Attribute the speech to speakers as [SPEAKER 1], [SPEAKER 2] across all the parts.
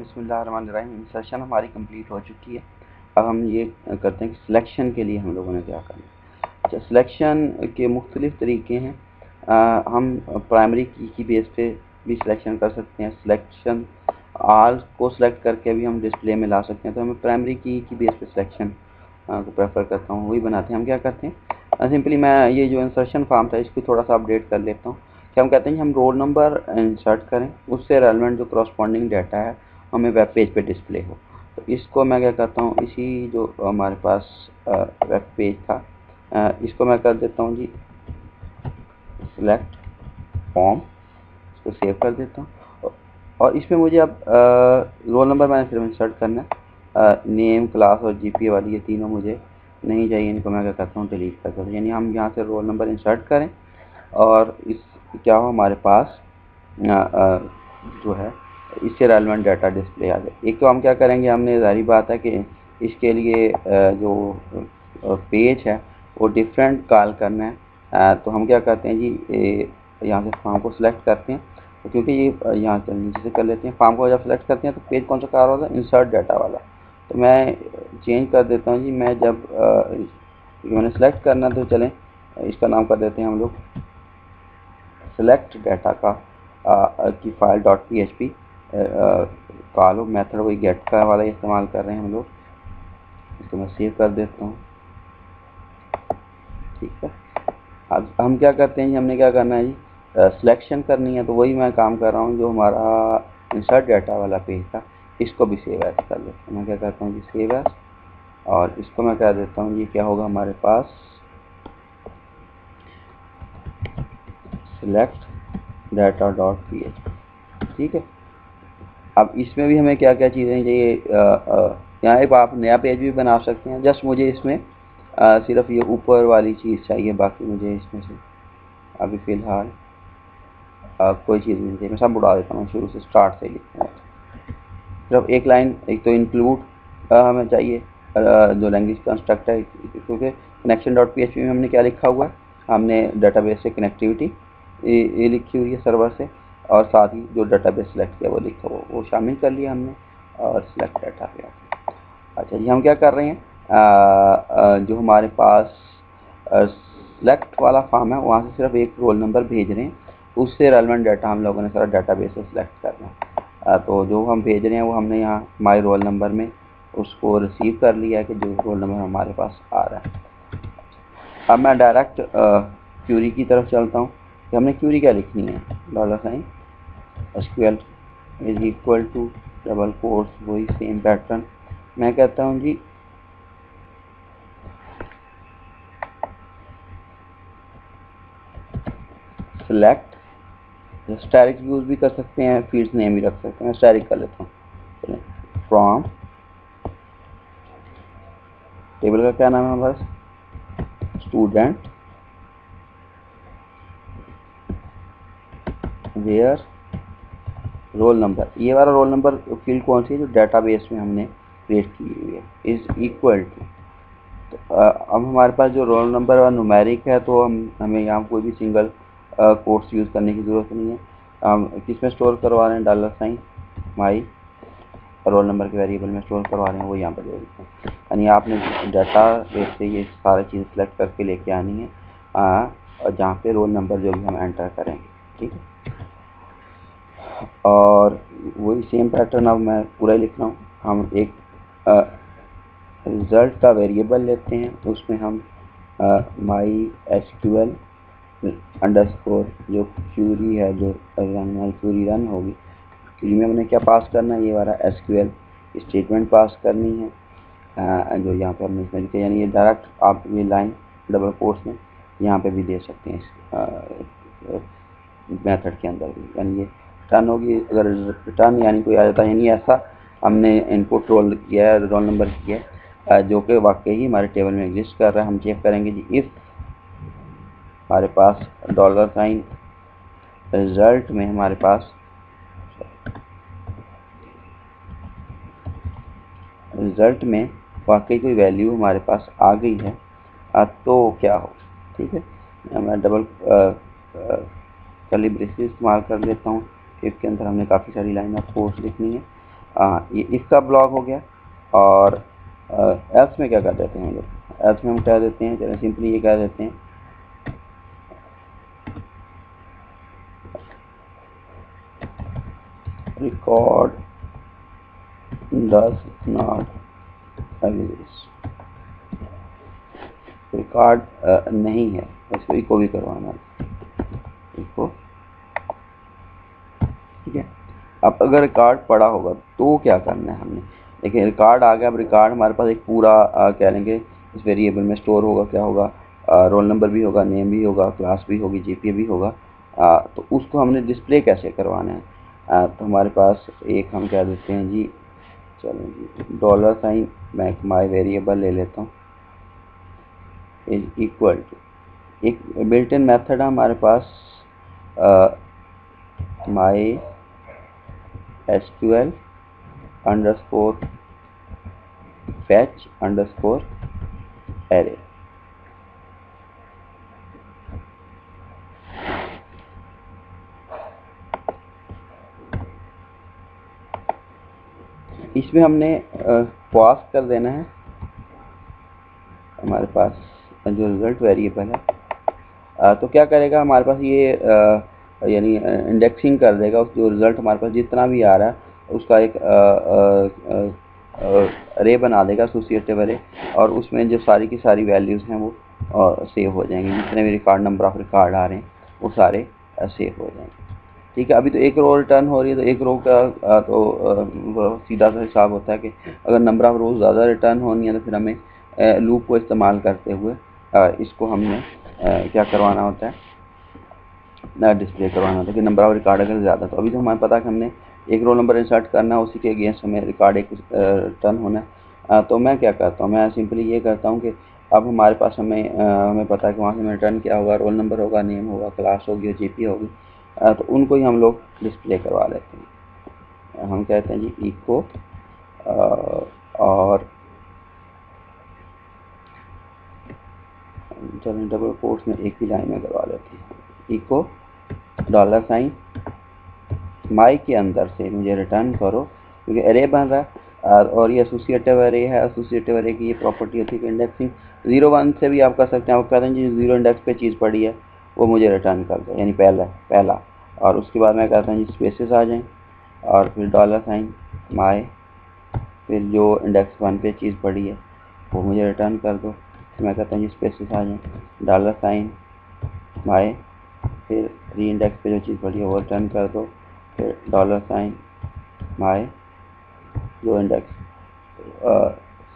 [SPEAKER 1] बिस्मिल्लाहिर्रहमानिर्रहीम। इंसर्शन हमारी कंप्लीट हो चुकी है। अब हम ये करते हैं कि सिलेक्शन के लिए हम लोगों ने क्या करना है। अच्छा, सिलेक्शन के मुख्तलिफ तरीके हैं। हम प्राइमरी की बेस पे भी सिलेक्शन कर सकते हैं। सिलेक्शन आल को सिलेक्ट करके भी हम डिस्प्ले में ला सकते हैं। तो हमें प्राइमरी की बेस पे सिलेक्शन को प्रेफर करता हूँ, वही बनाते हैं। हम क्या करते हैं, सिंपली मैं ये जो इंसर्शन फॉर्म था इसको थोड़ा सा अपडेट कर लेता हूँ। क्या हम कहते हैं कि हम रोल नंबर इंसर्ट करें, उससे रेलेवेंट जो करस्पॉन्डिंग डाटा है हमें वेब पेज पे डिस्प्ले हो। तो इसको मैं क्या करता हूँ, इसी जो हमारे पास वेब पेज था, इसको मैं कर देता हूँ जी सिलेक्ट फॉर्म, इसको सेव कर देता हूँ। और इसमें मुझे अब रोल नंबर मैंने सिर्फ इंसर्ट करना है। नेम, क्लास और जीपीए वाली ये तीनों मुझे नहीं चाहिए, इनको मैं क्या करता हूँ डिलीट कर देता हूँ। यानी हम यहाँ से रोल नंबर इंसर्ट करें और इस क्या हो हमारे पास जो है इससे रेलेवेंट डाटा डिस्प्ले आ जाए। एक तो हम क्या करेंगे, हमने ज़ाहिर बात है कि इसके लिए जो पेज है वो डिफरेंट कॉल करना है। तो हम क्या करते हैं जी, यहाँ से फॉर्म को सिलेक्ट करते हैं। तो क्योंकि ये यहाँ से नीचे से कर लेते हैं, फॉर्म को जब सिलेक्ट करते हैं तो पेज कौन सा कार होता है, इंसर्ट डाटा वाला। तो मैं चेंज कर देता हूँ जी, मैं जब मैंने सेलेक्ट करना तो चलें इसका नाम कर देते हैं हम लोग सेलेक्ट डाटा का की फाइल .php कॉल मेथड वही गेट का वाला इस्तेमाल कर रहे हैं हम लोग। इसको मैं सेव कर देता हूँ, ठीक है। अब हम क्या करते हैं जी, हमने क्या करना है जी, सिलेक्शन करनी है। तो वही मैं काम कर रहा हूँ, जो हमारा इंसर्ट डाटा वाला पेज था इसको भी सेव एज कर लेता हूँ। मैं क्या करता हूँ जी सेव एज, और इसको मैं कह देता हूँ ये क्या होगा हमारे पास सिलेक्ट डाटा .php, ठीक है। अब इसमें भी हमें क्या क्या चीज़ें चाहिए, यहाँ एक आप नया पेज भी बना सकते हैं। जस्ट मुझे इसमें सिर्फ ये ऊपर वाली चीज़ चाहिए, बाकी मुझे इसमें से अभी फ़िलहाल कोई चीज़ नहीं चाहिए। मैं सब उड़ा देता हूँ, शुरू से स्टार्ट से लिखूँगा। सिर्फ एक लाइन, एक तो इंक्लूड हमें चाहिए जो लैंग्वेज कंस्ट्रक्ट है, क्योंकि कनेक्शन .php में हमने क्या लिखा हुआ है, हमने डाटाबेस से कनेक्टिविटी ये लिखी हुई है सर्वर से, और साथ ही जो डाटाबेस सेलेक्ट किया वो लिखा हुआ वो शामिल कर लिया हमने, और सिलेक्ट डाटा पे आते। अच्छा जी, हम क्या कर रहे हैं, जो हमारे पास सिलेक्ट वाला फॉर्म है वहाँ से सिर्फ एक रोल नंबर भेज रहे हैं, उससे रेलेवेंट डाटा हम लोगों ने सारा डाटाबेस से सिलेक्ट करना है। तो जो हम भेज रहे हैं वो हमने यहाँ माई रोल नंबर में उसको रिसीव कर लिया है कि जो रोल नंबर हमारे पास आ रहा है। अब मैं डायरेक्ट क्यूरी की तरफ चलता हूँ कि हमने क्यूरी क्या लिखनी है, $, SQL is equal to double quotes, वही सेम पैटर्न। मैं कहता हूँ जी सिलेक्ट, स्टैटिक यूज़ भी कर सकते हैं, फील्ड्स नेम भी रख सकते हैं। स्टैटिक कर लेता हूँ, फ्रॉम टेबल का क्या नाम है हमारे पास, स्टूडेंट वेयर रोल नंबर। ये वाला रोल नंबर फील्ड कौन सी है, जो डाटाबेस में हमने क्रिएट की हुई है, इज इक्वल टू। तो अब हमारे पास जो रोल नंबर और न्यूमेरिक है, तो हमें यहाँ कोई भी सिंगल कोट्स यूज़ करने की ज़रूरत नहीं है। हम किस में स्टोर करवा रहे हैं, $माई रोल नंबर के वेरिएबल में स्टोर करवा रहे हैं, वो यहाँ पर दे देते हैं। यानी आपने डाटा बेस से ये सारी चीज़ सेलेक्ट करके लेके आनी है, और जहाँ पे रोल नंबर जो भी हम एंटर करेंगे, ठीक है। और वही सेम पैटर्न अब मैं पूरा लिख रहा हूँ। हम एक रिज़ल्ट का वेरिएबल लेते हैं, उसमें हम माई SQL अंडरस्कोर जो क्यूरी है, जो क्यूरी रन होगी, क्यूरी में हमने क्या पास करना है, ये वाला SQL स्टेटमेंट पास करनी है, जो यहाँ पे हमने इसमें लिखा। यानी ये डायरेक्ट आप ये लाइन डबल कोट्स में यहाँ पे भी दे सकते हैं इस मेथड के अंदर भी। यानी ये रिटर्न होगी, अगर रिटर्न यानी कोई आ जाता है, यानी ऐसा हमने इनपुट रोल किया है, रोल नंबर किया है जो कि वाकई ही हमारे टेबल में एग्जिस्ट कर रहा है। हम चेक करेंगे जी, इफ़ हमारे पास $, रिज़ल्ट में हमारे पास रिज़ल्ट में वाकई कोई वैल्यू हमारे पास आ गई है, तो क्या हो, ठीक है। मैं डबल कर्ली ब्रेसेस इस्तेमाल कर लेता हूँ। इफ के अंदर हमने काफ़ी सारी लाइन ऑफ कोड्स लिखनी है। हाँ, ये इसका ब्लॉक हो गया। और एल्स में क्या कर देते हैं लोग, एल्स में हम कह देते हैं, चलो सिंपली ये कह देते हैं record does not exist, record नहीं है, इसको इको भी करवाना है, इसको। ठीक है, अब अगर रिकॉर्ड पड़ा होगा तो क्या करना है हमने, देखिए रिकॉर्ड आ गया। अब रिकॉर्ड हमारे पास एक पूरा कह लेंगे इस वेरिएबल में स्टोर होगा, क्या होगा, रोल नंबर भी होगा, नेम भी होगा, क्लास भी होगी, जीपीए भी होगा। तो उसको हमने डिस्प्ले कैसे करवाना है, तो हमारे पास एक हम कह देते हैं जी, चलो जी $, मैं माई वेरिएबल ले लेता हूँ, इज इक्वल टू, एक बिल्ट इन मेथड है हमारे पास माई SQL underscore fetch underscore array। इसमें हमने पास कर देना है हमारे पास जो रिजल्ट वेरिएबल है। तो क्या करेगा हमारे पास ये यानी इंडेक्सिंग कर देगा उस जो रिज़ल्ट हमारे पास जितना भी आ रहा है उसका एक अरे बना देगा, एसोसिएटिव अरे, और उसमें जो सारी की सारी वैल्यूज़ हैं वो सेव हो जाएंगी, जितने भी रिकॉर्ड नंबर ऑफ रिकॉर्ड आ रहे हैं वो सारे सेव हो जाएंगे। ठीक है, अभी तो एक रो रिटर्न हो रही है, तो एक रो का तो सीधा सा हिसाब होता है कि अगर नंबर ऑफ रोज ज़्यादा रिटर्न होनी है तो फिर हमें लूप को इस्तेमाल करते हुए इसको हमने क्या करवाना होता है, डिस्प्ले करवाना होता है कि नंबर ऑफ रिकॉर्ड अगर ज़्यादा। तो अभी तो हमें पता है कि हमने एक रोल नंबर इंसर्ट करना है, उसी के अगेंस्ट हमें रिकॉर्ड एक रिटर्न होना है। तो मैं क्या करता हूँ, मैं सिंपली ये करता हूँ कि अब हमारे पास हमें पता है कि वहाँ से हमें रिटर्न क्या होगा, रोल नंबर होगा, नेम होगा, क्लास होगी, जीपी होगी। तो उनको ही हम लोग डिस्प्ले करवा लेते हैं। हम कहते हैं जी इको और चलो डबल कोट्स में एक ही लाइन में करवा लेते हैं, इको $, माई के अंदर से मुझे रिटर्न करो, क्योंकि एरे बन रहा है और ये एसोसिएटिव एरे है। एसोसिएटिव एरे की ये प्रॉपर्टी होती है कि इंडेक्सिंग 0-1 से भी आप कर सकते हैं। आप कहते हैं जी 0 इंडेक्स पे चीज़ पड़ी है वो मुझे रिटर्न कर दो, यानी पहला। और उसके बाद मैं कहता हूँ जी स्पेसेस आ जाएँ और फिर $, माई, फिर जो इंडेक्स 1 पे चीज़ पड़ी है वो मुझे रिटर्न कर दो। मैं कहता हूँ जी स्पेसेस आ जाएँ, $, माई, फिर री इंडेक्स पे जो चीज़ पड़ी है वो रिटर्न कर दो, फिर $, माई, जो इंडेक्स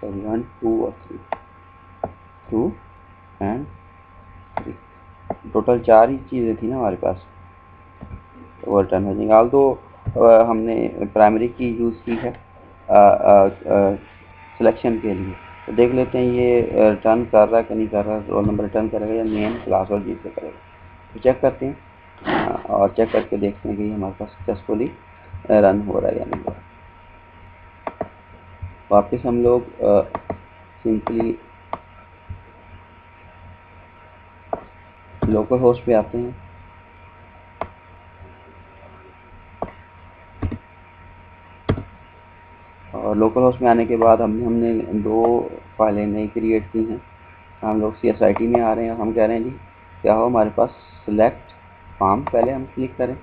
[SPEAKER 1] सॉरी 1 2 और 2 एंड 3, टोटल 4 ही चीज़ें थी ना हमारे पास, तो वो रिटर्न हो जाएंगे। तो हमने प्राइमरी की यूज़ की है सिलेक्शन के लिए, तो देख लेते हैं ये रिटर्न कर रहा है कि नहीं कर रहा है, रोल नंबर रिटर्न करेगा या नेम, क्लास और जी से करेगा। तो चेक करते हैं और चेक करके देखते हैं कि हमारे पास सक्सेसफुली रन हो रहा है या नहीं हो रहा है। वापस हम लोग सिंपली लोकल होस्ट पे आते हैं। और लोकल होस्ट में आने के बाद हमने 2 फाइलें नई क्रिएट की हैं। हम लोग CSIT में आ रहे हैं, हम कह रहे हैं जी क्या हो हमारे पास सिलेक्ट फॉर्म, पहले हम क्लिक करें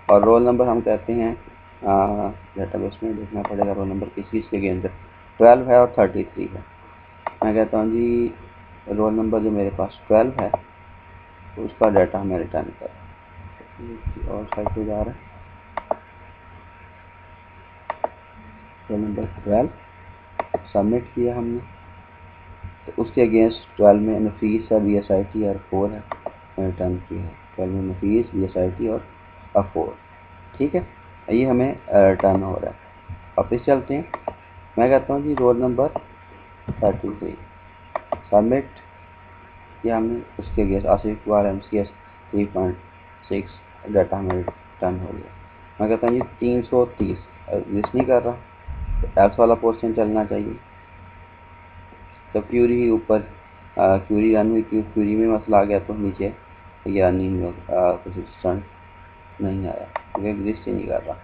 [SPEAKER 1] और रोल नंबर हम कहते हैं डेटाबेस में देखना पड़ेगा रोल नंबर किस चीज़ के अगेंस्ट 12 है और 33 है। मैं कहता हूँ जी रोल नंबर जो मेरे पास 12 है तो उसका डाटा हमें रिटर्न कर, और साइड पे जा रहा है रोल नंबर 12 सबमिट किया हमने, तो उसके अगेंस्ट 12 में नफीस है, BSIT और 4 है, रिटर्न किया है 12 में नफीस, BSIT और 4। ठीक है, ये हमें रिटर्न हो रहा है। वापस चलते हैं, मैं कहता हूँ जी रोल नंबर 33 सबमिट किया हमने, उसके against Asif Iqbal MCS 3.6 data हमें रिटर्न हो गया। मैं कहता हूँ जी 330 एग्जिस्ट नहीं कर रहा, तो एल्स वाला पोर्शन चलना चाहिए। तो क्यूरी ही ऊपर क्यूरी रन हुई, क्यूरी में मसला आ गया तो नीचे ये रनिंग कुछ इंस्टेंट नहीं आया क्योंकि एग्जिस्ट ही नहीं कर रहा।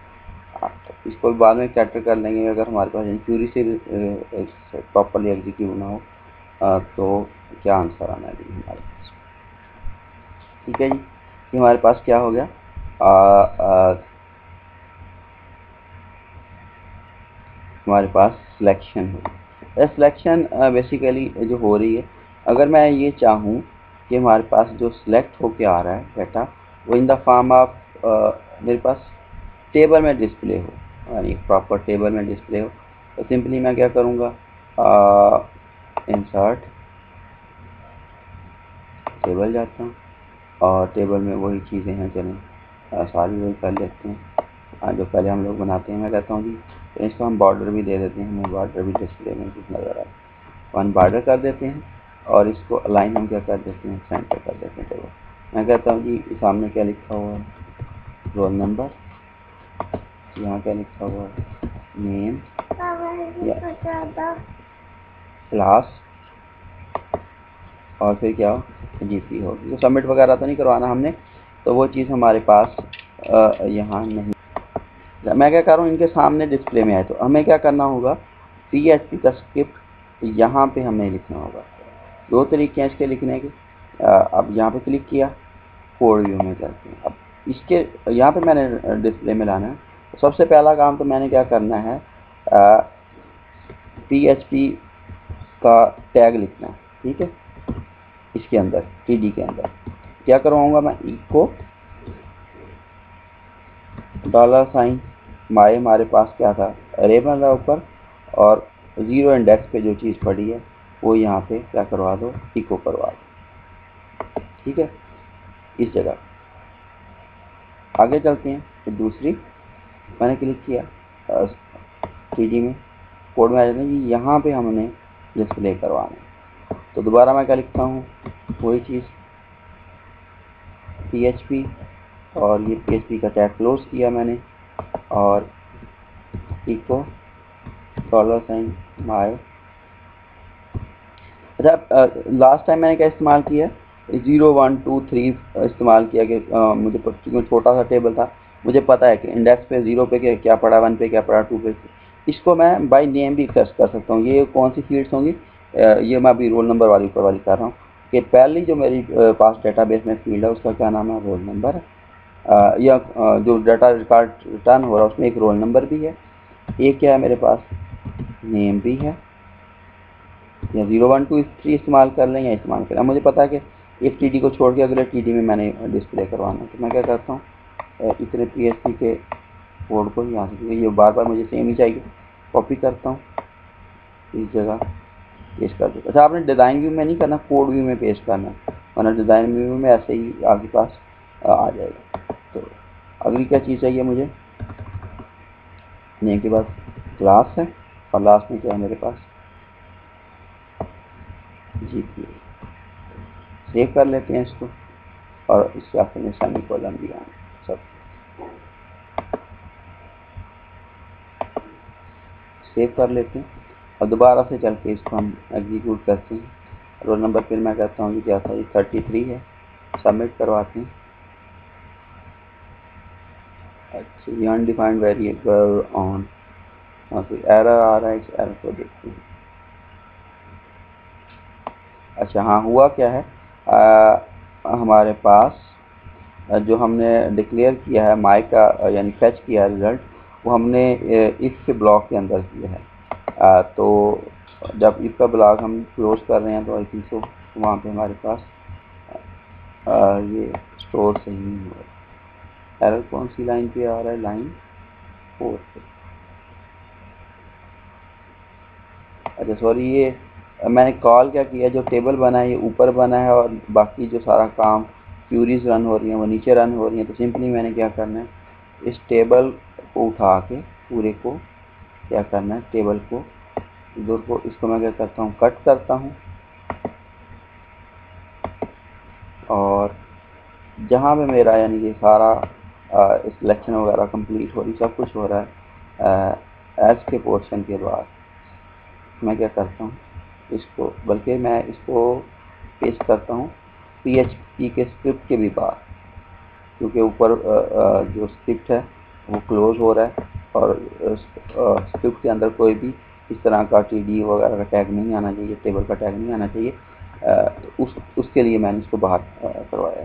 [SPEAKER 1] इसको भी बाद में कैटर कर लेंगे अगर हमारे पास क्यूरी से प्रॉपरली एग्जीक्यूट ना हो तो क्या आंसर आना है हमारे पास। ठीक है जी, ये हमारे पास क्या हो गया, हमारे पास सिलेक्शन हो। सिलेक्शन बेसिकली जो हो रही है, अगर मैं ये चाहूँ कि हमारे पास जो सिलेक्ट होके आ रहा है डाटा वो इन द फॉर्म ऑफ मेरे पास टेबल में डिस्प्ले हो, यानी प्रॉपर टेबल में डिस्प्ले हो, तो सिंपली मैं क्या करूँगा, इंसर्ट टेबल जाता हूँ और टेबल में वही चीज़ें हैं, चलें सारी वही कर लेते हैं जो पहले हम लोग बनाते हैं। मैं कहता हूँ जी तो इसको हम बॉर्डर भी दे देते हैं, हमें बॉर्डर भी डिस्प्ले में कुछ नज़र आए, वन बॉर्डर कर देते हैं और इसको अलाइन हम क्या कर देते हैं, सेंटर कर देते हैं टेबल। मैं कहता हूँ जी सामने क्या लिखा हुआ है, रोल नंबर, यहाँ क्या लिखा हुआ है, नेम, क्लास, और फिर क्या हो, जीपी हो। तो सबमिट वगैरह तो नहीं करवाना हमने, तो वो चीज़ हमारे पास यहाँ नहीं। मैं क्या कर रहा हूँ, इनके सामने डिस्प्ले में आए तो हमें क्या करना होगा, PHP का स्क्रिप्ट यहाँ पे हमें लिखना होगा। दो तरीके हैं इसके लिखने के। अब यहाँ पे क्लिक किया, कोड व्यू में करते हैं। अब इसके यहाँ पे मैंने डिस्प्ले में लाना है, तो सबसे पहला काम तो मैंने क्या करना है, PHP का टैग लिखना है। ठीक है, इसके अंदर TD के अंदर क्या करवाऊँगा मैं, इको $, माए हमारे पास क्या था, अरे बन रहा ऊपर, और 0 इंडेक्स पे जो चीज़ पड़ी है वो यहाँ पे क्या करवा दो, इको करवा दो। ठीक है, इस जगह आगे चलते हैं। फिर दूसरी मैंने क्लिक किया TD में, कोड में आ जाता है जी, यहाँ पे हमने डिस्प्ले करवाना है। तो दोबारा मैं क्या लिखता हूँ, वही चीज़ PHP, और ये PHP का टैग क्लोज किया मैंने, और इको $माय। अच्छा, लास्ट टाइम मैंने क्या इस्तेमाल किया, 0 1 2 3 इस्तेमाल किया कि मुझे छोटा सा टेबल था, मुझे पता है कि इंडेक्स पे 0 पे क्या पड़ा, 1 पे क्या पड़ा, 2 पे। इसको मैं बाय नेम भी एक्सेस कर सकता हूँ। ये कौन सी फील्ड्स होंगी, ये मैं अभी रोल नंबर वाली ऊपर वाली कर रहा हूँ कि पहली जो मेरी पास डेटाबेस में फील्ड है उसका क्या नाम है, रोल नंबर, या जो डाटा रिकॉर्ड रिटर्न हो रहा है उसमें एक रोल नंबर भी है, एक क्या है मेरे पास, नेम भी है, या 0 1 2 3 इस्तेमाल कर लें या इस्तेमाल करें। मुझे पता है कि इस TD को छोड़ के अगले TD में मैंने डिस्प्ले करवाना है, तो मैं क्या करता हूँ, इतने PHP के कोड को यहाँ से, ये बार बार मुझे सेम ही चाहिए, कॉपी करता हूँ, इस जगह पेस्ट कर देता। अच्छा, आपने डिज़ाइन व्यू में नहीं करना, कोड व्यू में पेस्ट करना, वरना डिज़ाइन व्यू में ऐसे ही आपके पास आ जाएगा। तो अगली क्या चीज़ चाहिए मुझे, नेम के बाद क्लास है, और लास्ट में क्या है मेरे पास, GPA। सेव कर लेते हैं इसको, और इसके आखिर में सेमीकोलन भी आए, सब सेव कर लेते हैं और दोबारा से चल के इसको हम एग्जीक्यूट करते हैं। रोल नंबर फिर मैं कहता हूँ कि क्या था, ये 33 है, सबमिट करवाते हैं। अच्छा, ये अनडिफाइंड वेरिएबल ऑन, फिर एरर आ रहा है, इस एरर को देखते हैं। अच्छा हाँ, हुआ क्या है, हमारे पास जो हमने डिक्लेयर किया है माई का, यानी फेच किया है रिज़ल्ट, वो हमने इफ के ब्लॉक के अंदर किया है। तो जब इफ का ब्लॉक हम क्लोज कर रहे हैं तो आई थिंक सो वहाँ पे हमारे पास ये स्टोर सही नहीं हो रहा। एरर कौन सी लाइन पे आ रहा है, लाइन 4 पे। अच्छा सॉरी, ये मैंने कॉल क्या किया, जो टेबल बना है ये ऊपर बना है और बाकी जो सारा काम क्यूरीज रन हो रही हैं वो नीचे रन हो रही हैं। तो सिंपली मैंने क्या करना है, इस टेबल को उठा के पूरे को क्या करना है, टेबल को इधर को, इसको मैं क्या करता हूँ, कट करता हूँ, और जहाँ पे मेरा यानी कि सारा सिलेक्शन वगैरह कंप्लीट हो रही, सब कुछ हो रहा है एज के पोर्शन के बाद मैं क्या करता हूँ, इसको, बल्कि मैं इसको पेस्ट करता हूँ PHP के स्क्रिप्ट के भी बाद, क्योंकि ऊपर जो स्क्रिप्ट है वो क्लोज हो रहा है और स्क्रिप्ट के अंदर कोई भी इस तरह का TD वगैरह का टैग नहीं आना चाहिए, टेबल का टैग नहीं आना चाहिए। उसके लिए मैंने इसको बाहर करवाया,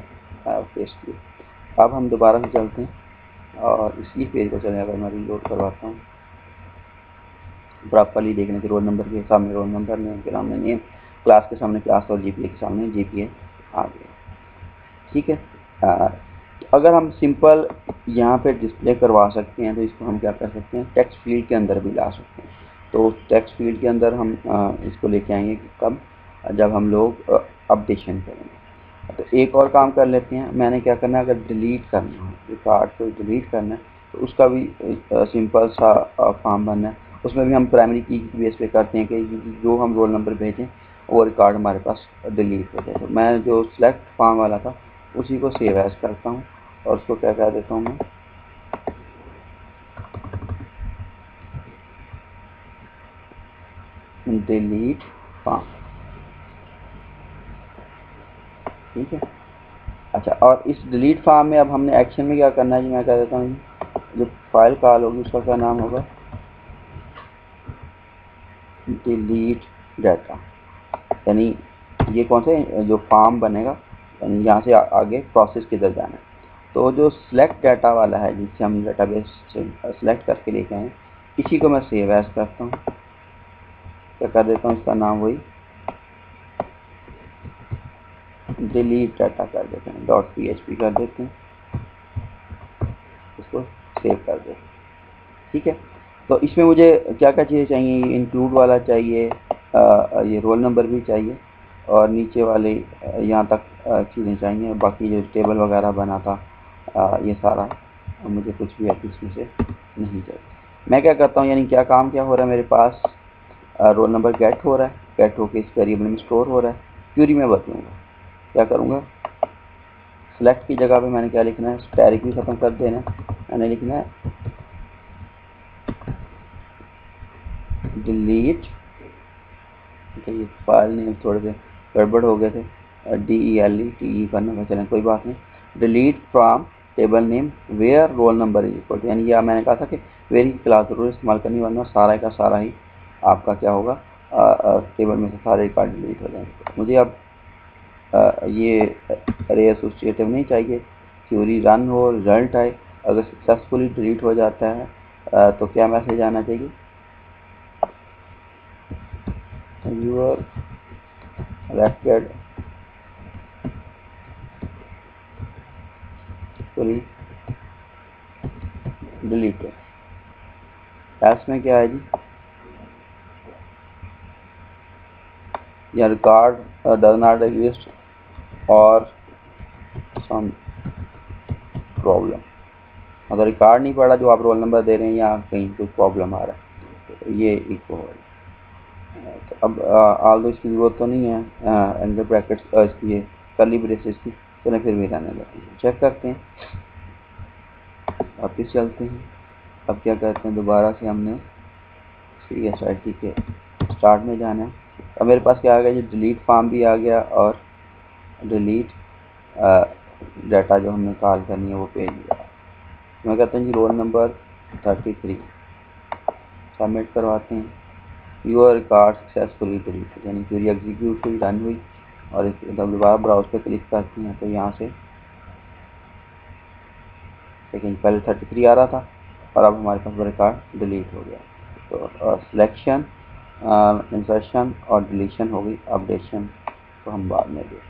[SPEAKER 1] पेस्ट किया। अब हम दोबारा से चलते हैं और इसी पेज को चलें। अगर मैं रीलोड करवाता हूँ, प्रॉपरली देखने के रोल नंबर के सामने रोल नंबर, नेम के सामने नेम, क्लास के सामने क्लास और GPA के सामने GPA आ गया। ठीक है। अगर हम सिंपल यहाँ पे डिस्प्ले करवा सकते हैं तो इसको हम क्या कर सकते हैं, टेक्स्ट फील्ड के अंदर भी ला सकते हैं। तो टेक्स्ट फील्ड के अंदर हम इसको लेके आएंगे कब, जब हम लोग अपडेशन करेंगे। तो एक और काम कर लेते हैं, मैंने क्या करना है, अगर डिलीट करना है रिकॉर्ड को डिलीट करना है तो उसका भी सिंपल सा फॉर्म बनना है। उसमें भी हम प्राइमरी की बेस पे करते हैं कि जो हम रोल नंबर भेजें वो रिकॉर्ड हमारे पास डिलीट हो जाए। तो मैं जो सिलेक्ट फॉर्म वाला था उसी को सेव एज करता हूँ और उसको क्या कह देता हूँ मैं, डिलीट फॉर्म। ठीक है। अच्छा, और इस डिलीट फॉर्म में अब हमने एक्शन में क्या करना है जी, मैं कह देता हूँ जो फाइल कॉल होगी उसका क्या नाम होगा, डिलीट डाटा। यानी ये कौन सा जो फॉर्म बनेगा, यानी यहाँ से आगे प्रोसेस किधर जाना है। तो जो सिलेक्ट डाटा वाला है जिससे हम डेटाबेस से सिलेक्ट करके लेके आए, इसी को मैं सेव एज करता हूँ। क्या कर देता हूँ, इसका नाम वही डिलीट डाटा कर देते हैं, .php कर देते हैं, इसको सेव कर देते हैं। ठीक है। तो इसमें मुझे क्या क्या चीज़ें चाहिए, इंक्लूड वाला चाहिए, ये रोल नंबर भी चाहिए और नीचे वाले यहाँ तक चीज़ें चाहिए। बाकी जो टेबल वगैरह बना था ये सारा मुझे कुछ भी इसमें से नहीं चाहिए। मैं क्या करता हूँ, यानी क्या काम क्या हो रहा है मेरे पास, रोल नंबर गेट हो रहा है, गेट होकर इस वेरिएबल में स्टोर हो रहा है। क्यूरी में बदलूँगा, क्या करूँगा, सिलेक्ट की जगह पे मैंने क्या लिखना है, स्टैटिक भी ख़त्म कर देना है, मैंने लिखना है डिलीट। ठीक है, ये फाइल नेम थोड़े से गड़बड़ हो गए थे, DELETE करना था, चलें कोई बात नहीं। Delete from table name where roll number is equal to, यानी यह मैंने कहा था कि वेयर की क्लास जरूर इस्तेमाल करनी, वरना सारा का सारा ही आपका क्या होगा, टेबल में से सारे रिकॉर्ड डिलीट हो जाएंगे। मुझे अब ये अरे एसोसिएटिव नहीं चाहिए, क्यूरी रन हो, रिजल्ट आए। अगर सक्सेसफुली डिलीट हो जाता है तो क्या मैसेज आना चाहिए, your record fully deleted। Else में क्या है जी, या रिकॉर्ड डज नॉट एग्जिस्ट और सम प्रॉब्लम। अगर रिकॉर्ड नहीं पड़ा जो आप रोल नंबर दे रहे हैं या कहीं कुछ प्रॉब्लम आ रहा है तो ये इको है। तो अब आल दो इसकी ज़रूरत तो नहीं है एंगल ब्रैकेट्स इसकी कर्ली ब्रेसेस की, चलें फिर भी रहने देते हैं, चेक करते हैं, वापस चलते हैं। अब क्या करते हैं, दोबारा से हमने CSIT के स्टार्ट में जाना है। अब मेरे पास क्या आ गया जी, डिलीट फॉर्म भी आ गया और डिलीट डाटा जो हमने कॉल करनी है वो पेज भी आ गया। मैं कहता हूँ जी रोल नंबर 33 सबमिट करवाते हैं। यूर रिकॉर्ड सक्सेसफुली डिलीट, यानी क्यूरी एग्जीक्यूट हुई, रन हुई और दोबारा ब्राउज पे क्लिक करते हैं तो यहाँ से लेकिन पहले 33 आ रहा था और अब हमारे पास वो रिकॉर्ड डिलीट हो गया। तो सिलेक्शन, इंसर्शन और डिलीशन हो गई, अपडेशन तो हम बाद में देखें।